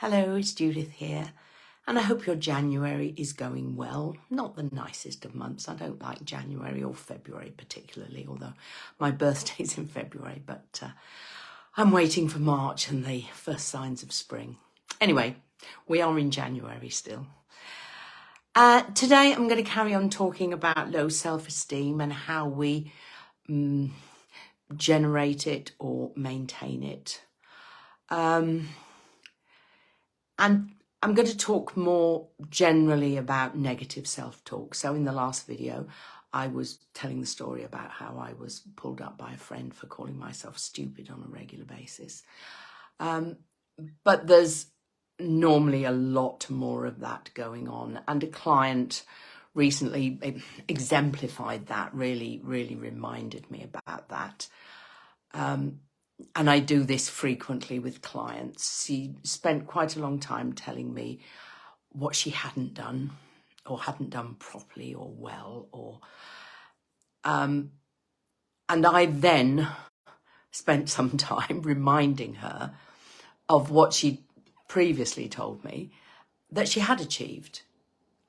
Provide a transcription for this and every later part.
Hello, it's Judith here, and I hope your January is going well. Not the nicest of months. I don't like January or February particularly, although my birthday's in February, but I'm waiting for March and the first signs of spring. Anyway, we are in January still. Today I'm going to carry on talking about low self-esteem and how we generate it or maintain it. And I'm going to talk more generally about negative self-talk. So in the last video, I was telling the story about how I was pulled up by a friend for calling myself stupid on a regular basis. But there's normally a lot more of that going on. And a client recently exemplified that, really reminded me about that. And I do this frequently with clients. She spent quite a long time telling me what she hadn't done or hadn't done properly or well, or and I then spent some time reminding her of what she previously told me that she had achieved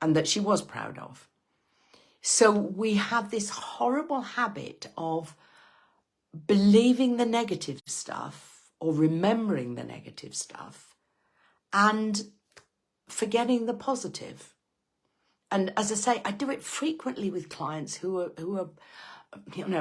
and that she was proud of. So we have this horrible habit of believing the negative stuff or remembering the negative stuff and forgetting the positive. And as I say, I do it frequently with clients who are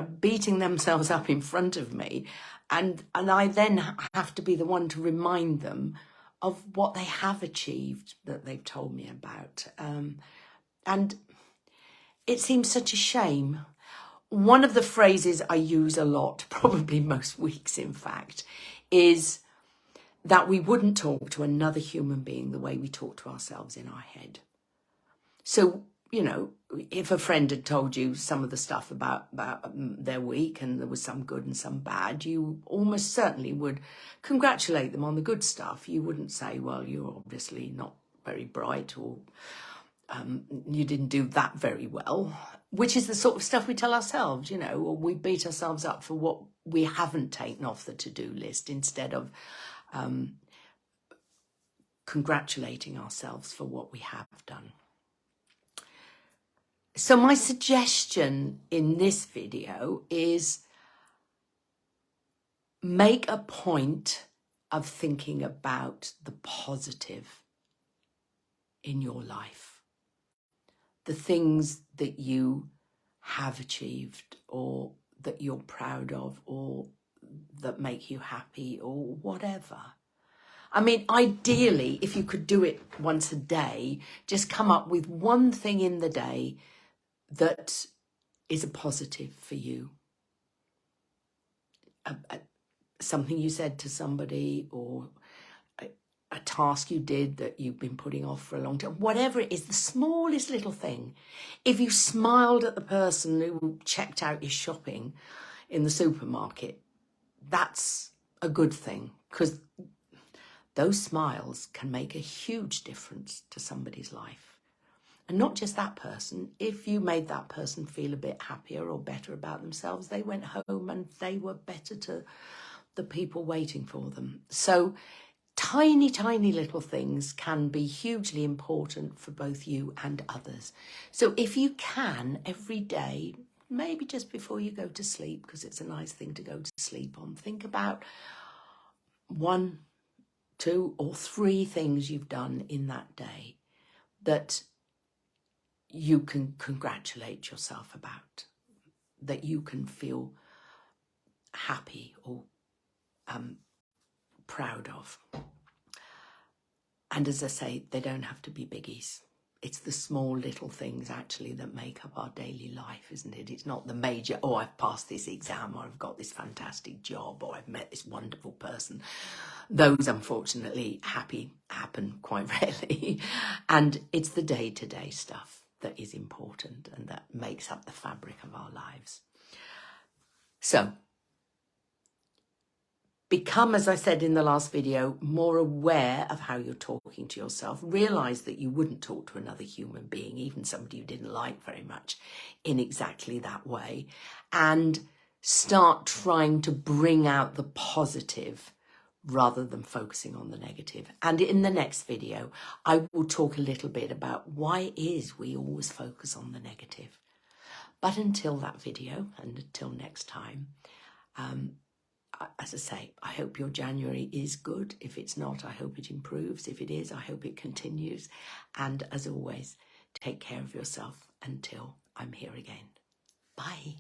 beating themselves up in front of me, and I then have to be the one to remind them of what they have achieved that they've told me about. And it seems such a shame. One of the phrases I use a lot, probably most weeks in fact, is that we wouldn't talk to another human being the way we talk to ourselves in our head. So, you know, if a friend had told you some of the stuff about their week and there was some good and some bad, you almost certainly would congratulate them on the good stuff. You wouldn't say, well, you're obviously not very bright, or you didn't do that very well, which is the sort of stuff we tell ourselves, you know, or we beat ourselves up for what we haven't taken off the to-do list instead of congratulating ourselves for what we have done. So my suggestion in this video is make a point of thinking about the positive in your life. The things that you have achieved or that you're proud of or that make you happy or whatever. I mean, ideally, if you could do it once a day, just come up with one thing in the day that is a positive for you. Something you said to somebody, or a task you did that you've been putting off for a long time, whatever it is, the smallest little thing. If you smiled at the person who checked out your shopping in the supermarket, that's a good thing, because those smiles can make a huge difference to somebody's life. And not just that person. If you made that person feel a bit happier or better about themselves, they went home and they were better to the people waiting for them. So tiny little things can be hugely important for both you and others. So if you can, every day, maybe just before you go to sleep, because it's a nice thing to go to sleep on, think about 1, 2 or 3 things you've done in that day that you can congratulate yourself about, that you can feel happy or proud of. And as I say, they don't have to be biggies. It's the small little things actually that make up our daily life, isn't it? It's not the major, oh, I've passed this exam, or I've got this fantastic job, or I've met this wonderful person. Those, unfortunately, happen quite rarely. And it's the day-to-day stuff that is important and that makes up the fabric of our lives. So, become, as I said in the last video, more aware of how you're talking to yourself. Realise that you wouldn't talk to another human being, even somebody you didn't like very much, in exactly that way. And start trying to bring out the positive rather than focusing on the negative. And in the next video, I will talk a little bit about why we always focus on the negative. But until that video, and until next time, as I say, I hope your January is good. If it's not, I hope it improves. If it is, I hope it continues. And as always, take care of yourself until I'm here again. Bye.